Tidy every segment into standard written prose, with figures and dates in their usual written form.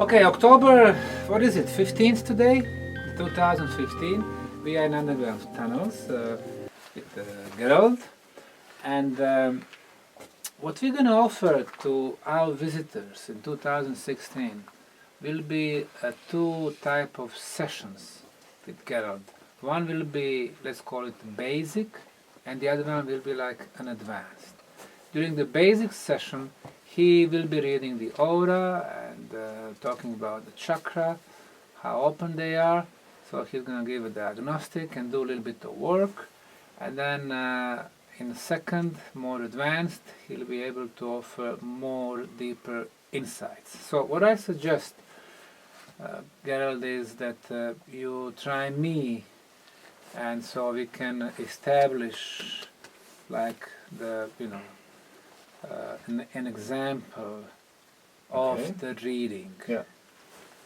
Okay, October, what is it, 15th today? 2015. We are in underground tunnels with Gerald. And what we're going to offer to our visitors in 2016 will be two type of sessions with Gerald. One will be, let's call it basic, and the other one will be like an advanced. During the basic session, he will be reading the aura and talking about the chakra, how open they are. So he's going to give a diagnostic and do a little bit of work. And then in the second, more advanced, he'll be able to offer more deeper insights. So what I suggest, Gerald, is that you try me, and so we can establish like the, an example of the reading. Yeah.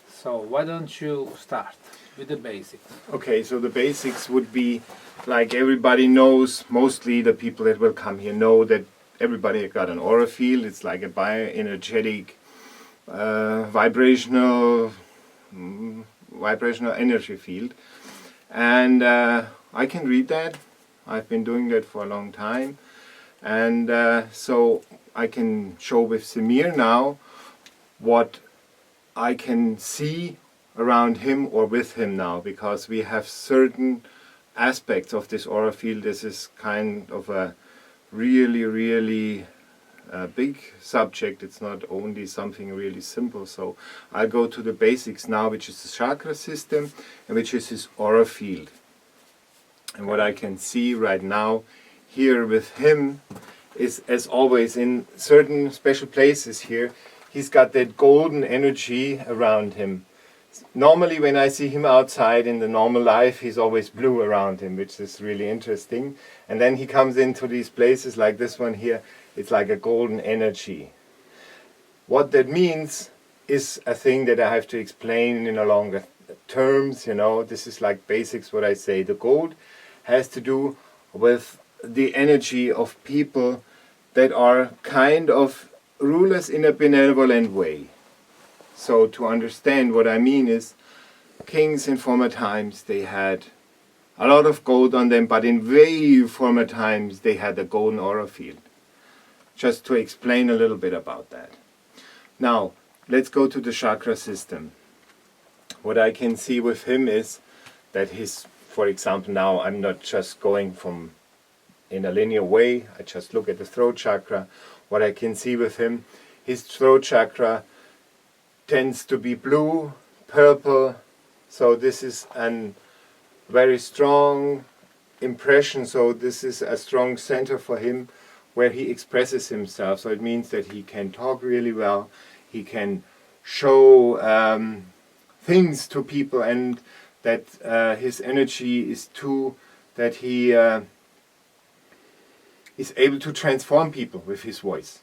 So why don't you start with the basics? Okay, so the basics would be, like everybody knows, mostly the people that will come here know that everybody got an aura field. It's like a bioenergetic, vibrational energy field. And I can read that. I've been doing that for a long time. And so I can show with Samir now what I can see around him or with him now, because we have certain aspects of this aura field. This is kind of a really big subject. It's not only something really simple. So I'll go to the basics now, which is the chakra system and which is his aura field. And what I can see right now here with him is, as always, in certain special places here, he's got that golden energy around him. Normally when I see him outside in the normal life, he's always blue around him, which is really interesting. And then he comes into these places like this one here, it's like a golden energy. What that means is a thing that I have to explain in a longer terms, This is like basics what I say. The gold has to do with the energy of people that are kind of rulers in a benevolent way. So to understand what I mean is, kings in former times, they had a lot of gold on them, but in way former times they had a golden aura field. Just to explain a little bit about that. Now, let's go to the chakra system. What I can see with him is that for example, now I'm not just going from in a linear way, I just look at the throat chakra. What I can see with him, his throat chakra tends to be blue, purple, so this is a very strong impression. So this is a strong center for him where he expresses himself. So it means that he can talk really well, he can show things to people, and that his energy is that he is able to transform people with his voice.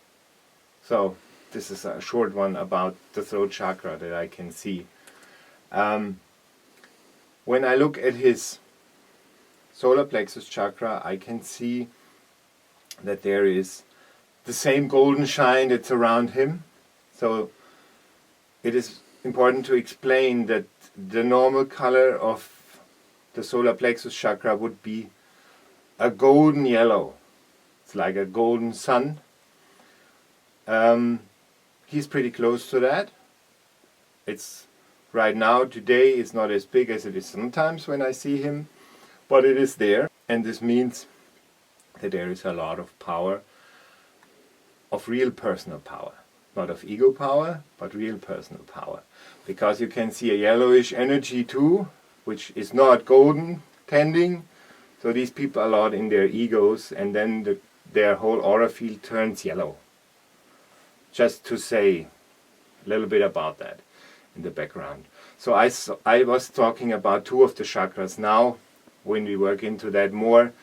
So this is a short one about the throat chakra that I can see. When I look at his solar plexus chakra, I can see that there is the same golden shine that's around him. So it is important to explain that the normal color of the solar plexus chakra would be a golden yellow. It's like a golden sun. He's pretty close to that. It's right now, today, it's not as big as it is sometimes when I see him, but it is there. And this means that there is a lot of power, of real personal power. Not of ego power, but real personal power. Because you can see a yellowish energy too, which is not golden tending. So these people are a lot in their egos, and then their whole aura field turns yellow. Just to say a little bit about that in the background. So I was talking about two of the chakras. Now, when we work into that more,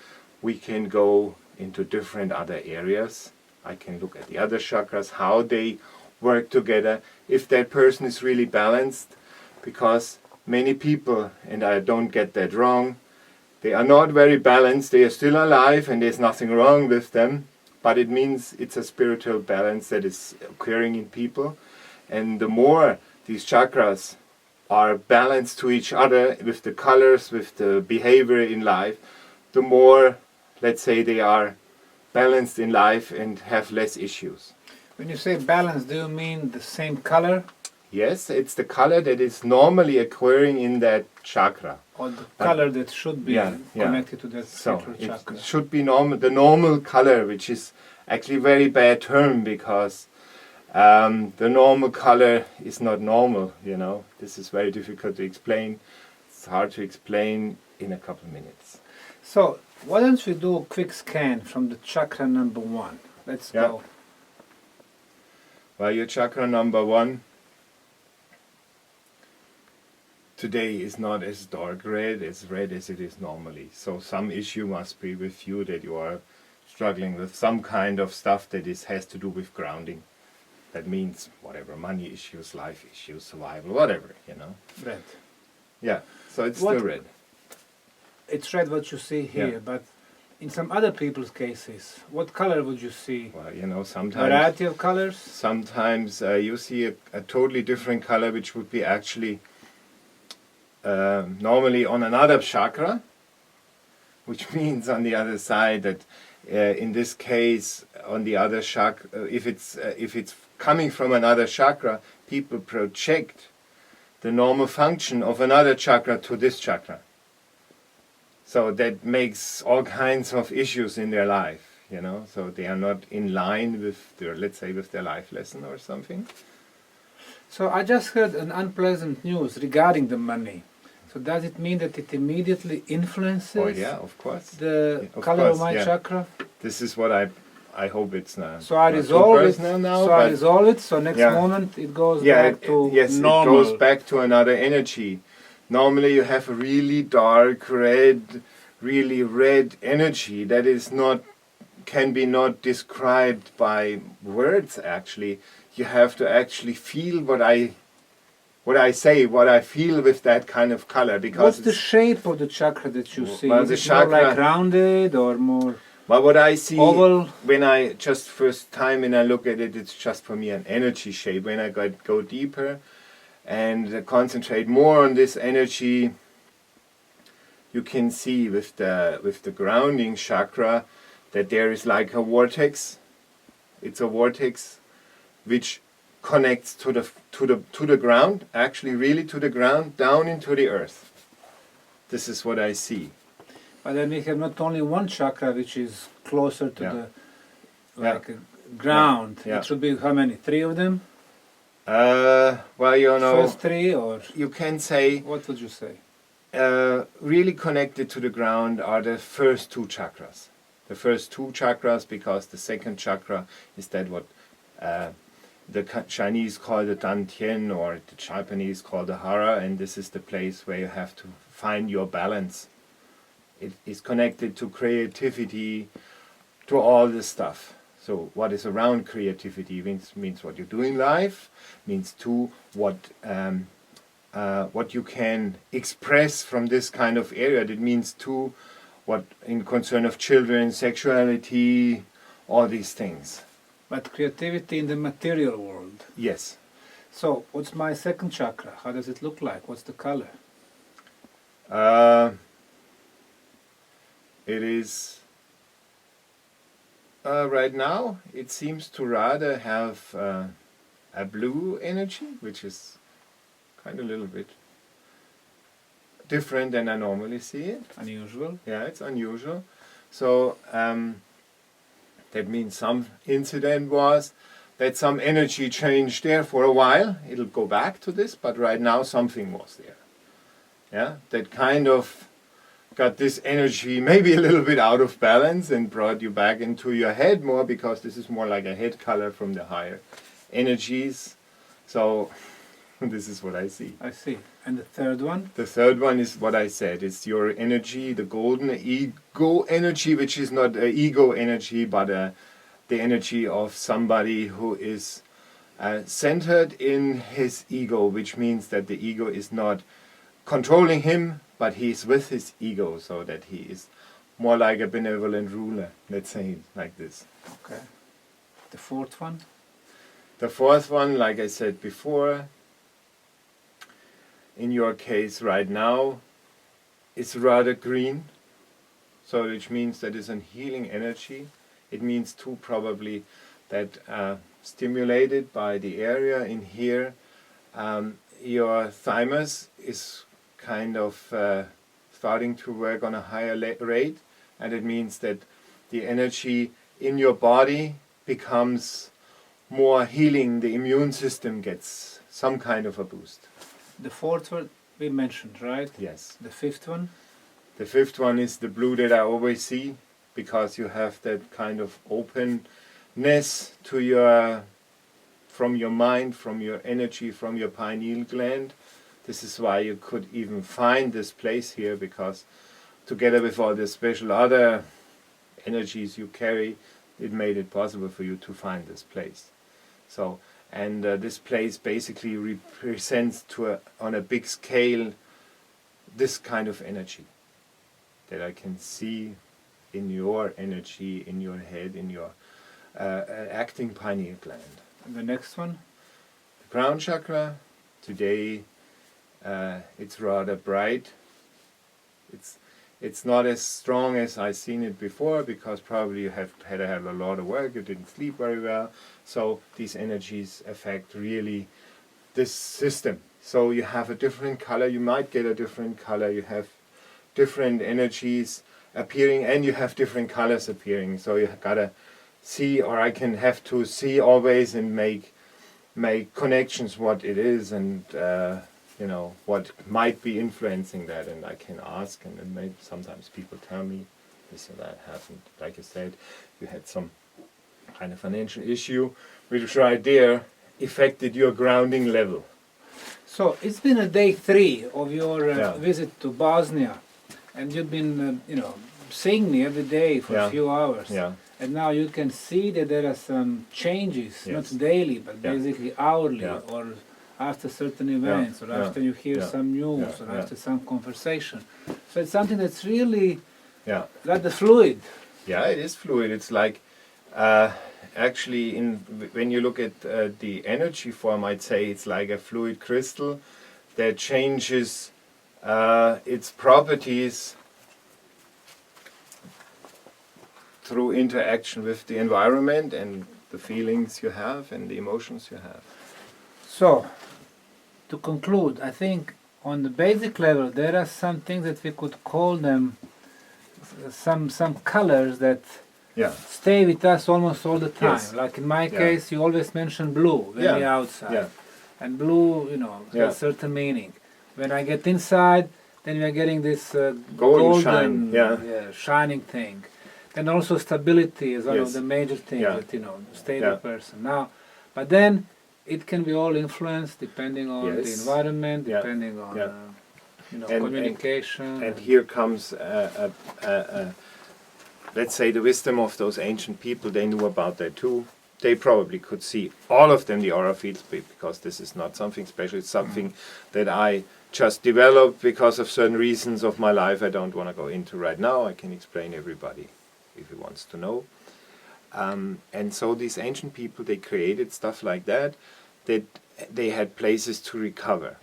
we can go into different other areas. I can look at the other chakras, how they work together, if that person is really balanced, because many people, and I don't get that wrong, they are not very balanced. They are still alive and there's nothing wrong with them, but it means it's a spiritual balance that is occurring in people. And the more these chakras are balanced to each other with the colors, with the behavior in life, the more, let's say, they are balanced in life and have less issues. When you say balance, do you mean the same color? Yes, it's the color that is normally occurring in that chakra. Or the color that should be connected to that particular chakra? It should be the normal color, which is actually a very bad term because the normal color is not normal, you know. This is very difficult to explain. It's hard to explain in a couple of minutes. So, why don't we do a quick scan from the chakra number 1? Let's go. Well, your chakra number 1 today is not as dark red as it is normally. So some issue must be with you that you are struggling with some kind of stuff that has to do with grounding. That means whatever, money issues, life issues, survival, whatever, you know. Red. Yeah, so it's still red. It's red what you see here, but in some other people's cases, what color would you see? Well, you know, sometimes... Variety of colors? Sometimes you see a totally different color, which would be actually normally on another chakra, which means on the other side that in this case on the other chakra, if it's coming from another chakra, people project the normal function of another chakra to this chakra. So that makes all kinds of issues in their life, you know, so they are not in line with their, let's say, with their life lesson or something. So I just heard an unpleasant news regarding the money. So does it mean that it immediately influences of course. the color of my chakra? This is what I hope it's not. So I resolve it. I resolve it. So next moment it goes back to normal. It goes back to another energy. Normally you have a really dark red, really red energy that is can be not described by words. Actually, you have to actually feel what I say, what I feel with that kind of color. Because what's the shape of the chakra that you see? Well, is it more like rounded or more? Well, what I see oval? When I just first time when I look at it, it's just for me an energy shape. When I go deeper and concentrate more on this energy, you can see with the grounding chakra that there is like a vortex. It's a vortex which connects to the ground, actually really to the ground, down into the earth. This is what I see. But then we have not only one chakra which is closer to the ground. It should be how many? 3 of them? Well, you know, first 3, or you can say. What would you say? Really connected to the ground are the first 2 chakras. The first 2 chakras, because the second chakra is that what the Chinese call the Dantian, or the Japanese call the Hara, and this is the place where you have to find your balance. It is connected to creativity, to all this stuff. So what is around creativity means what you do in life, means too what you can express from this kind of area. That means too what in concern of children, sexuality, all these things. But creativity in the material world. Yes. So what's my second chakra? How does it look like? What's the color? It is right now it seems to rather have a blue energy, which is kind of a little bit different than I normally see it. Unusual. Yeah, it's unusual. So that means some incident was that some energy changed there for a while. It'll go back to this, but right now something was there. Yeah, that kind of got this energy maybe a little bit out of balance and brought you back into your head more, because this is more like a head color from the higher energies. So this is what I see. I see. And the third one? The third one is what I said. It's your energy, the golden ego energy, which is not an ego energy, but the energy of somebody who is centered in his ego, which means that the ego is not controlling him, but he's with his ego, so that he is more like a benevolent ruler, let's say it like this. Okay. The fourth one? The fourth one, like I said before, in your case right now, is rather green. So which means that is a healing energy. It means too probably that stimulated by the area in here, your thymus is kind of starting to work on a higher rate, and it means that the energy in your body becomes more healing. The immune system gets some kind of a boost. The fourth one we mentioned, right? Yes. The fifth one? The fifth one is the blue that I always see, because you have that kind of openness to your, from your mind, from your energy, from your pineal gland. This is why you could even find this place here, because together with all the special other energies you carry, it made it possible for you to find this place. So, and this place basically represents on a big scale this kind of energy that I can see in your energy, in your head, in your acting pineal gland. And the next one? The crown chakra, today it's rather bright. It's not as strong as I've seen it before, because probably you have had a lot of work, you didn't sleep very well, so these energies affect really this system. So you have a different color, you might get a different color, you have different energies appearing, and you have different colors appearing. So you gotta see, or I can have to see always and make connections what it is, and you know, what might be influencing that, and I can ask, and then maybe sometimes people tell me this or that happened. Like I said, you had some kind of financial issue, which right there affected your grounding level. So it's been a day 3 of your visit to Bosnia, and you've been, seeing me every day for a few hours. Yeah. And now you can see that there are some changes, Yes. not daily, but basically hourly, Yeah. or after certain events, or after you hear some news, or Yeah. after some conversation. So it's something that's really rather Yeah. fluid. Yeah, it is fluid. It's like actually, when you look at the energy form, I'd say it's like a fluid crystal that changes its properties through interaction with the environment and the feelings you have and the emotions you have. So, to conclude, I think on the basic level there are some things that we could call them some colors that stay with us almost all the time. Yes. Like in my case, you always mention blue when you're outside. Yeah. And blue, has certain meaning. When I get inside, then we are getting this golden shine. shining thing. And also stability is one of the major things that, stay with a person. Now, but then it can be all influenced depending on the environment, depending on communication. And here comes let's say the wisdom of those ancient people. They knew about that too. They probably could see all of them, the aura fields, because this is not something special. It's something that I just developed because of certain reasons of my life I don't want to go into right now. I can explain everybody if he wants to know. And so these ancient people, they created stuff like that they had places to recover,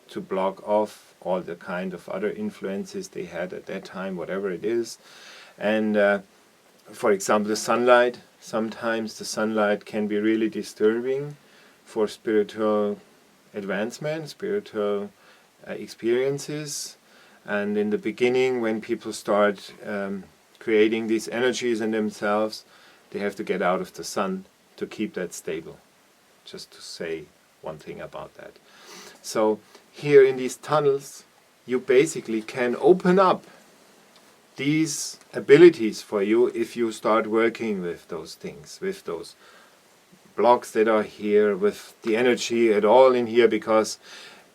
to block off all the kind of other influences they had at that time, whatever it is. And for example, the sunlight, sometimes the sunlight can be really disturbing for spiritual advancement, spiritual experiences. And in the beginning, when people start creating these energies in themselves, they have to get out of the sun to keep that stable. Just to say one thing about that. So here in these tunnels, you basically can open up these abilities for you if you start working with those things, with those blocks that are here, with the energy at all in here, because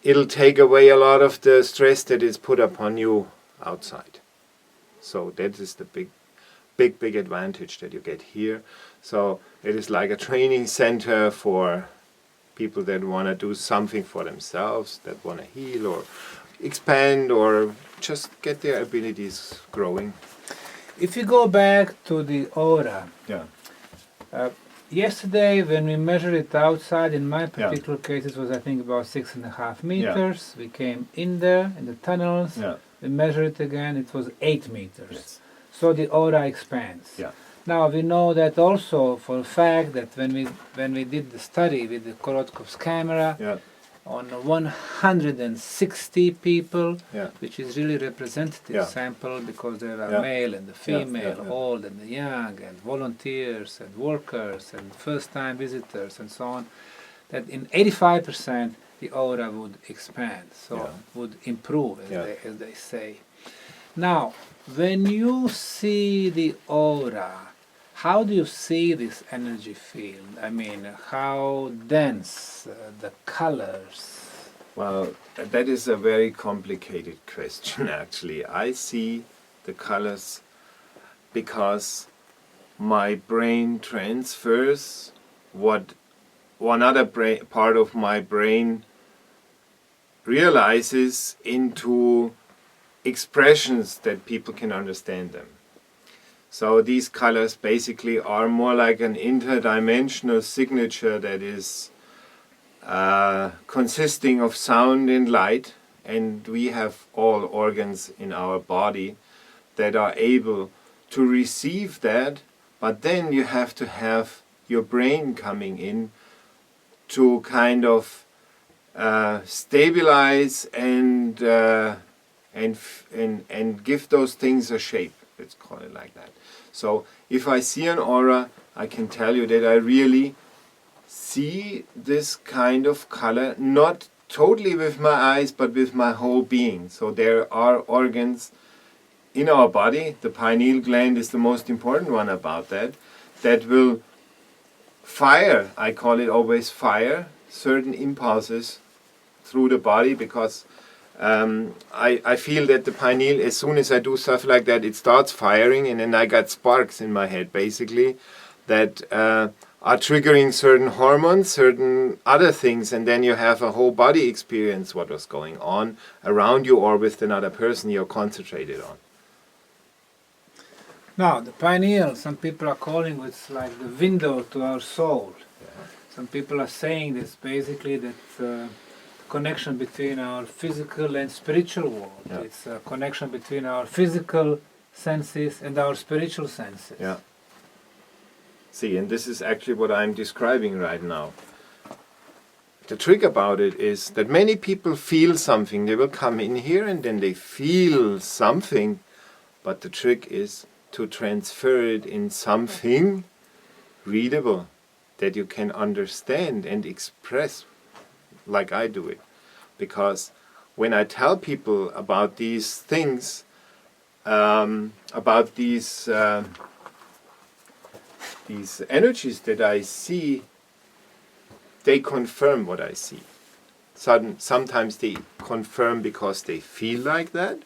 it'll take away a lot of the stress that is put upon you outside. So that is the big advantage that you get here. So it is like a training center for people that want to do something for themselves, that want to heal or expand or just get their abilities growing. If you go back to the aura, yesterday when we measured it outside, in my particular case it was I think about 6.5 meters. We came in there in the tunnels, we measured it again, it was 8 meters. Yes. So the aura expands. Yeah. Now we know that also for a fact that when we did the study with the Korotkov's camera on 160 people, which is really representative sample because there are male and the female, old and the young, and volunteers and workers and first-time visitors and so on, that in 85% the aura would expand, so would improve, as they say. Now, when you see the aura, how do you see this energy field? I mean, how dense, the colors? Well, that is a very complicated question, actually. I see the colors because my brain transfers what one other part of my brain realizes into expressions that people can understand them. So these colors basically are more like an interdimensional signature that is consisting of sound and light, and we have all organs in our body that are able to receive that, but then you have to have your brain coming in to kind of stabilize and give those things a shape. Let's call it like that. So if I see an aura, I can tell you that I really see this kind of color, not totally with my eyes, but with my whole being. So there are organs in our body, the pineal gland is the most important one about that, that will fire, I call it always fire, certain impulses through the body, because I feel that the pineal, as soon as I do stuff like that, it starts firing, and then I got sparks in my head, basically, that are triggering certain hormones, certain other things, and then you have a whole body experience what was going on around you or with another person you're concentrated on. Now, the pineal, some people are calling it like the window to our soul. Some people are saying this basically that connection between our physical and spiritual world. It's a connection between our physical senses and our spiritual senses. Yeah. See, and this is actually what I'm describing right now. The trick about it is that many people feel something. They will come in here and then they feel something, but the trick is to transfer it in something readable that you can understand and express like I do it. Because when I tell people about these things, about these energies that I see, they confirm what I see. Sometimes they confirm because they feel like that,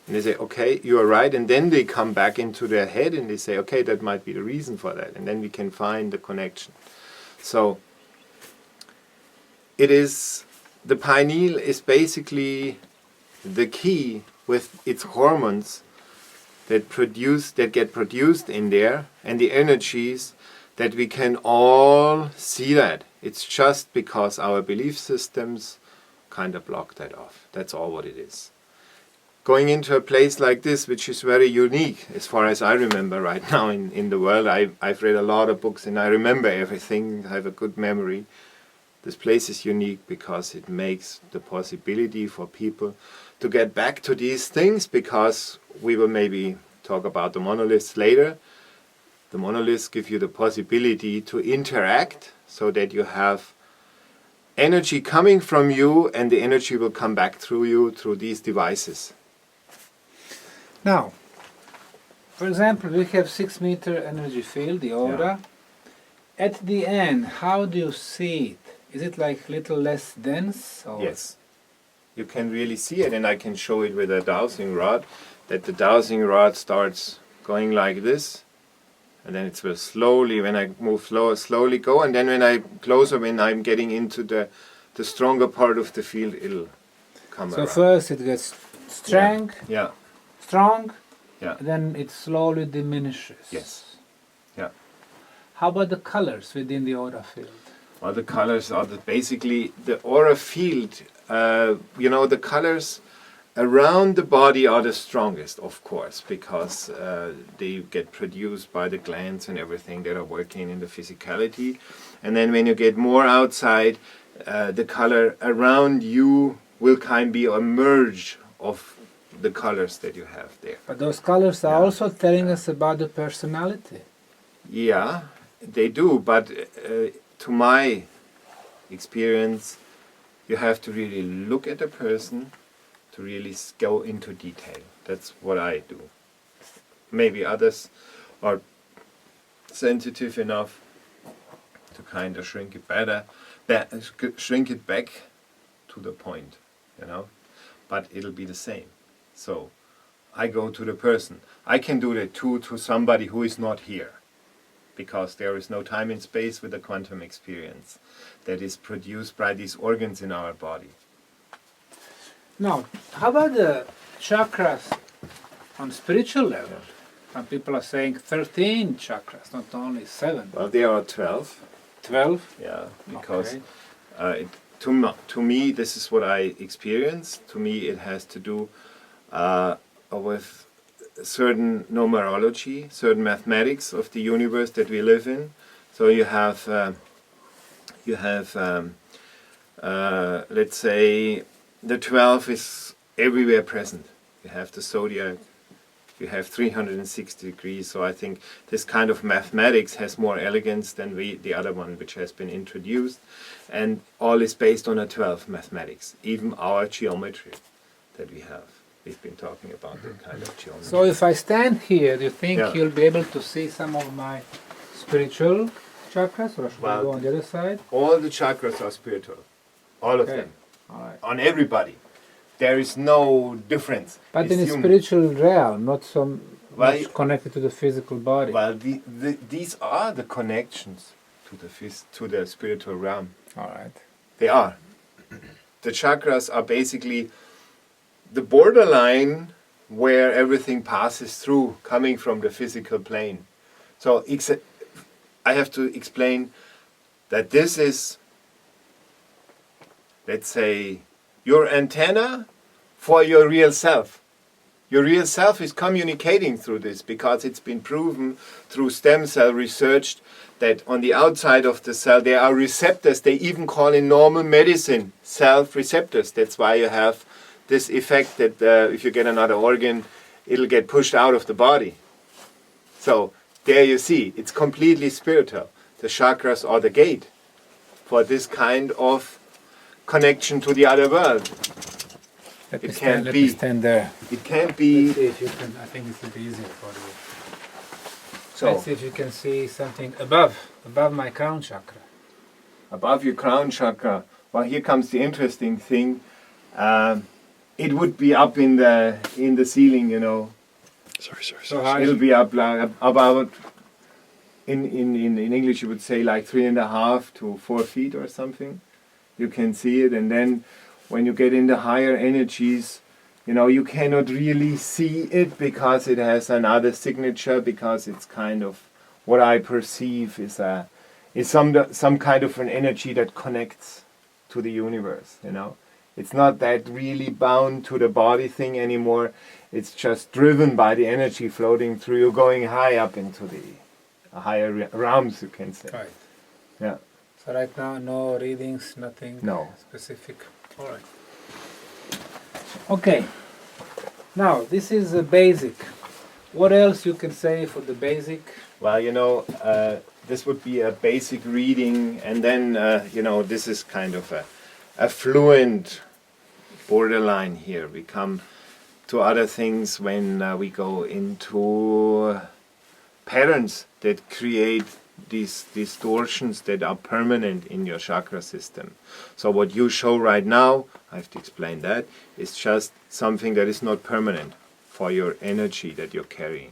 and they say, okay, you are right, and then they come back into their head and they say, okay, that might be the reason for that, and then we can find the connection. So it is, the pineal is basically the key with its hormones that get produced in there, and the energies that we can all see that. It's just because our belief systems kind of block that off. That's all what it is. Going into a place like this, which is very unique as far as I remember right now in the world, I've read a lot of books and I remember everything, I have a good memory. This place is unique because it makes the possibility for people to get back to these things, because we will maybe talk about the monoliths later. The monoliths give you the possibility to interact so that you have energy coming from you and the energy will come back through you through these devices. Now, for example, we have 6 meter energy field, the aura. At the end, how do you see it? Is it like little less dense? Or? Yes. You can really see it, and I can show it with a dowsing rod, that the dowsing rod starts going like this, and then it will slowly, when I move slowly go, and then when I closer, when I'm getting into the stronger part of the field, it'll come around. So first it gets strong, and then it slowly diminishes. Yes. Yeah. How about the colors within the aura field? Well, the colors are basically the aura field. The colors around the body are the strongest, of course, because they get produced by the glands and everything that are working in the physicality. And then when you get more outside, the color around you will kind of be a merge of the colors that you have there. But those colors are also telling us about the personality. Yeah, they do, but to my experience, you have to really look at a person to really go into detail. That's what I do. Maybe others are sensitive enough to kind of shrink it back to the point, but it'll be the same. So I go to the person. I can do that too to somebody who is not here, because there is no time and space with the quantum experience that is produced by these organs in our body. Now, how about the chakras on spiritual level? Some people are saying 13 chakras, not only 7. Well, there are 12. 12? Yeah, because to me, this is what I experience. To me, it has to do with certain numerology, certain mathematics of the universe that we live in. So you have, let's say, the 12 is everywhere present. You have the zodiac, you have 360 degrees. So I think this kind of mathematics has more elegance than the other one, which has been introduced. And all is based on a 12 mathematics, even our geometry that we have. We've been talking about that kind of geometry. So if I stand here, do you think you'll be able to see some of my spiritual chakras, or should I go on the other side? All the chakras are spiritual. All of them. All right. On everybody. There is no difference. But in the spiritual realm, not so much connected to the physical body. Well, these are the connections to the spiritual realm. All right. They are. The chakras are basically the borderline where everything passes through, coming from the physical plane. So I have to explain that this is, let's say, your antenna for your real self. Your real self is communicating through this, because it's been proven through stem cell research that on the outside of the cell there are receptors. They even call in normal medicine self-receptors. That's why you have this effect that if you get another organ, it'll get pushed out of the body. So there you see, it's completely spiritual. The chakras are the gate for this kind of connection to the other world. Let me stand there. It can't be. Let's see if you can. I think this will be easier for you. So let's see if you can see something above my crown chakra. Above your crown chakra. Well, here comes the interesting thing. It would be up in the ceiling, Sorry. So it'll be up like about. In English, you would say like 3.5 to 4 feet or something. You can see it, and then when you get in the higher energies, you cannot really see it because it has another signature, because it's kind of what I perceive is some kind of an energy that connects to the universe. It's not that really bound to the body thing anymore. It's just driven by the energy floating through you, going high up into the higher realms, you can say. Right. Yeah. So right now, no readings, nothing specific. All right. Okay. Now, this is a basic. What else you can say for the basic? Well, this would be a basic reading, and then, this is kind of a fluent borderline here. We come to other things when we go into patterns that create these distortions that are permanent in your chakra system. So what you show right now, I have to explain that, is just something that is not permanent for your energy that you're carrying.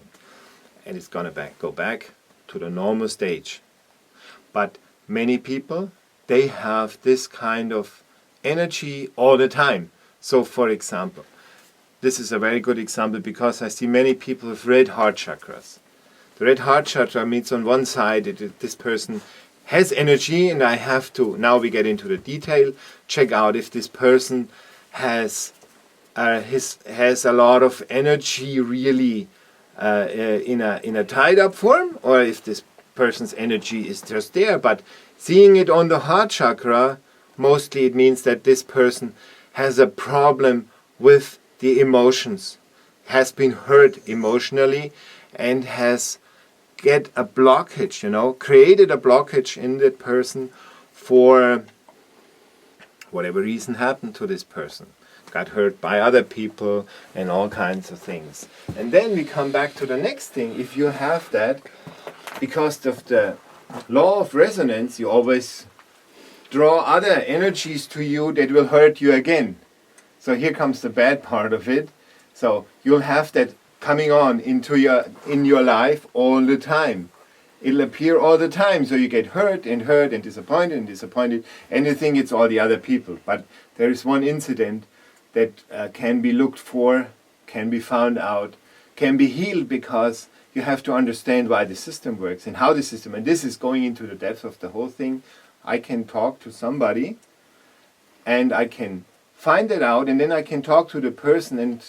And it's going to go back to the normal stage. But many people, they have this kind of energy all the time. So for example, this is a very good example, because I see many people with red heart chakras. The red heart chakra means on one side this person has energy, and I have to, now we get into the detail, check out if this person has a lot of energy really in a tied up form, or if this person's energy is just there. But seeing it on the heart chakra, mostly it means that this person has a problem with the emotions, has been hurt emotionally, and has get a blockage, created a blockage in that person for whatever reason happened to this person. Got hurt by other people and all kinds of things. And then we come back to the next thing. If you have that, because of the law of resonance, you always draw other energies to you that will hurt you again. So here comes the bad part of it. So you'll have that coming on in your life all the time. It'll appear all the time, so you get hurt and disappointed, and you think it's all the other people. But there is one incident that can be looked for, can be found out, can be healed, because you have to understand why the system works and how the system, and this is going into the depth of the whole thing. I can talk to somebody and I can find it out, and then I can talk to the person and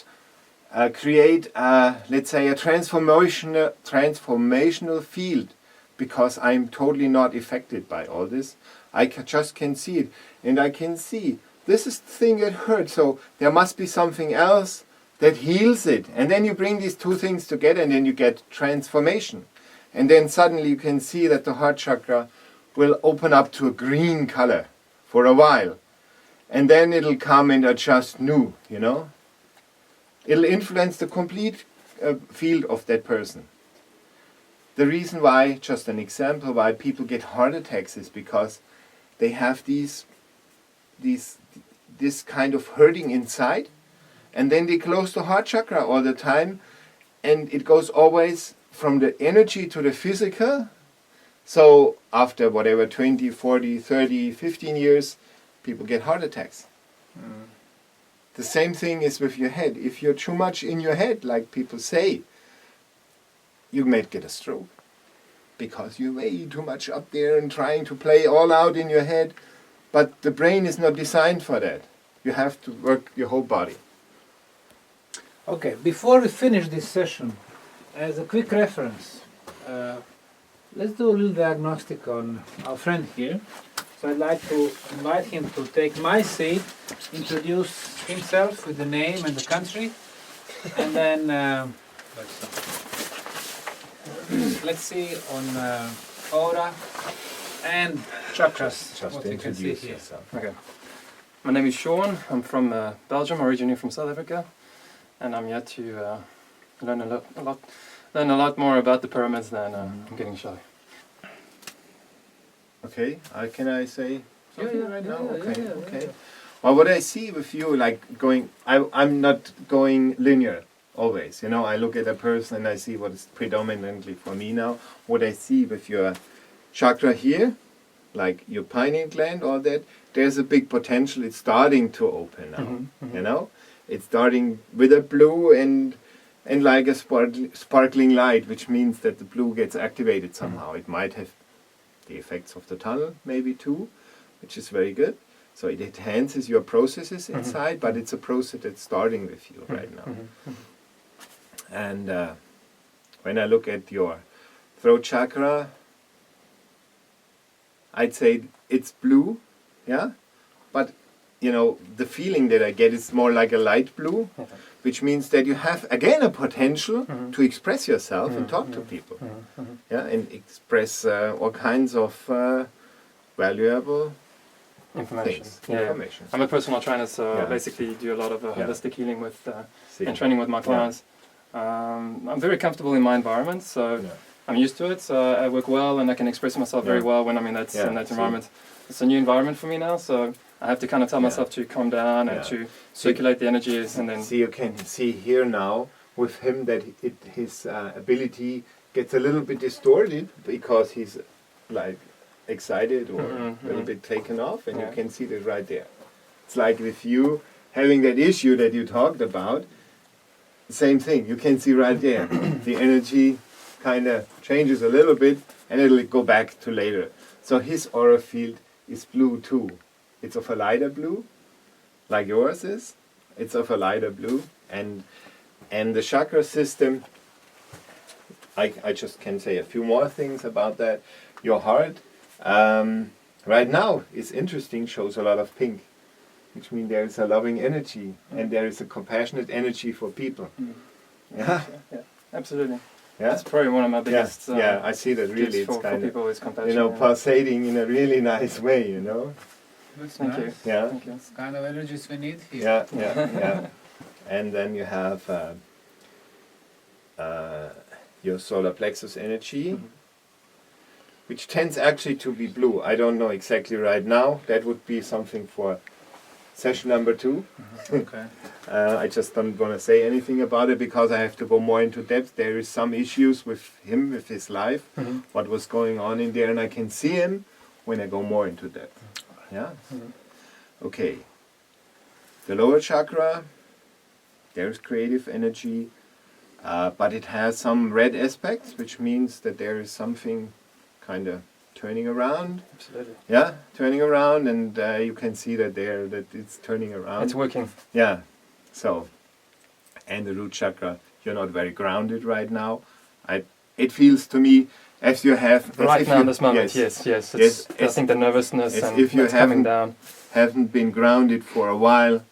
create, let's say, a transformational field, because I'm totally not affected by all this. I just can see it, and I can see this is the thing that hurts, so there must be something else that heals it. And then you bring these two things together, and then you get transformation. And then suddenly you can see that the heart chakra will open up to a green color for a while. And then it'll come and adjust new, It'll influence the complete field of that person. The reason why, just an example, why people get heart attacks is because they have this kind of hurting inside, and then they close the heart chakra all the time, and it goes always from the energy to the physical. So after whatever 20, 40, 30, 15 years, people get heart attacks. The same thing is with your head. If you're too much in your head, like people say, you might get a stroke, because you're way too much up there and trying to play all out in your head. But the brain is not designed for that. You have to work your whole body. Okay, before we finish this session, as a quick reference, let's do a little diagnostic on our friend here. So I'd like to invite him to take my seat, introduce himself with the name and the country, and then let's see on aura and chakras. Just what you can see introduce here. yourself. Okay. My name is Sean. I'm from Belgium, originally from South Africa, and I'm here to learn a lot more about the pyramids than I'm getting shy. Okay, can I say something right now? Yeah. Okay. Well, what I see with you, like I'm not going linear always. I look at a person and I see what is predominantly for me now. What I see with your chakra here, like your pineal gland, all that, there's a big potential. It's starting to open now. It's starting with a blue and like a sparkling light, which means that the blue gets activated somehow. It might have the effects of the tunnel, maybe too, which is very good. So it enhances your processes inside, but it's a process that's starting with you right now. And when I look at your throat chakra, I'd say it's blue, yeah? But, the feeling that I get is more like a light blue, which means that you have, again, a potential to express yourself and talk to people. Yeah, and express all kinds of valuable Information. things. Yeah. Information. I'm a personal trainer, so I Yeah. basically do a lot of holistic healing with See. and training with my clients. I'm very comfortable in my environment, so I'm used to it. So I work well, and I can express myself very well when I'm in that environment. It's a new environment for me now, so I have to kind of tell myself to calm down and to circulate the energies, and then See, you can see here now with him that his ability gets a little bit distorted because he's like excited or a little bit taken off, and you can see that right there. It's like with you having that issue that you talked about, same thing. You can see right there the energy kind of changes a little bit and it'll go back to later. So his aura field is blue too. It's of a lighter blue, like yours is. It's of a lighter blue. And the chakra system, I just can say a few more things about that. Your heart, right now, is interesting, shows a lot of pink, which means there is a loving energy and there is a compassionate energy for people. Yeah, Yeah, absolutely. yeah, That's probably one of my biggest yeah. I see that really. gifts It's for kind of, people is compassion. you know, yeah. pulsating in a really nice way. You know. That's Thank you. nice. Yeah, Thank you. It's kind of energies we need here. yeah, yeah, yeah. And then you have your solar plexus energy, which tends actually to be blue. I don't know exactly right now. That would be something for session number 2. Okay. I just don't want to say anything about it because I have to go more into depth. There is some issues with him, with his life, what was going on in there, and I can see him when I go more into depth. Yeah? Okay. The lower chakra, there's creative energy, but it has some red aspects, which means that there is something kind of turning around. Absolutely. Yeah, turning around, and you can see that that it's turning around. It's working. Yeah. So, and the root chakra, you're not very grounded right now. It feels to me as you have Right now in this moment, yes. It's, I think the nervousness and if you it's coming down. haven't been grounded for a while,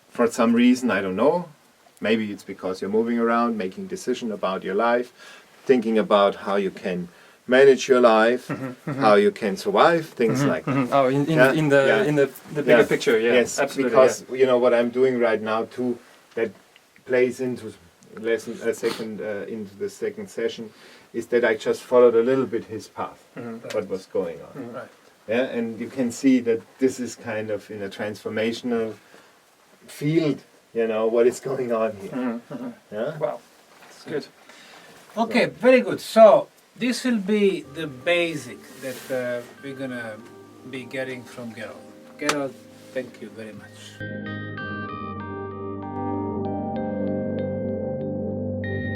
for some reason, I don't know. Maybe it's because you're moving around, making decisions about your life, thinking about how you can manage your life, how you can survive, things like that. Oh, in the bigger picture, yeah. Yes, absolutely. because you know what I'm doing right now too, that plays into into the second session, is that I just followed a little bit his path, what was going on. Right. Yeah, and you can see that this is kind of in a transformational field, you know, what is going on here. Yeah? Wow, it's good. Okay, very good. So this will be the basic that we're gonna be getting from Gerald. Gerald, thank you very much.